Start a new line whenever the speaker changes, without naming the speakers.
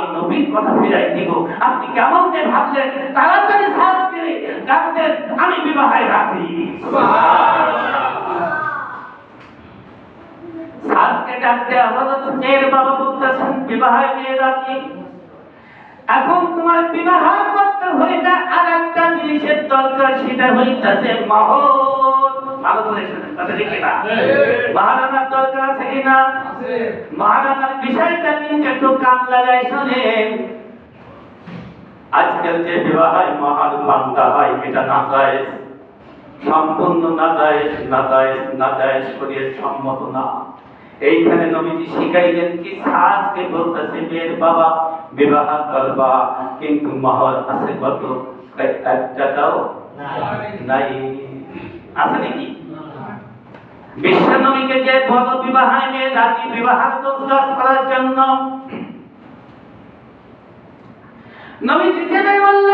আমি নবীর কথা ফিরাই দিব। আপনি কেমন যে ভাবলেন তাড়াতাড়ি সাজকে ডাকতেন আমি বিবাহে রাজি। সাজকে ডাকতে আমাদের মেয়ের বাবা বলতেছেন বিবাহে মেয়ে রাজি। এখন তোমার বিবাহ করতে হইলে আর একটা জিনিসের দরকার, সেটা হইতেছে মহর। ভালো করে শুনেন কথা, ঠিক না? মহারানার দরকার আছে কিনা? মহারানার বিষয়টা নিয়ে একটু কান লাগাই শোনেন। আজকাল যে বিবাহে মহার বান্দা হয় এটা নাজায়েজ, সম্পূর্ণ নাজায়েজ, নাজায়েজ, নাজায়েজ শরীয়ত সম্মত না। এইখানে নবীজি শিখাইলেন কি সাজকে বলতেছে মেয়ের বাবা বিবাহ করবা, কিন্তু মহর আছে কত? এক টাকাও নাই। আছে নাকি? বিশ্ব নবীকে যে বড় বিবাহে মেয়ে রাজি বিবাহ করার জন্য নবীজি জেনে বললেন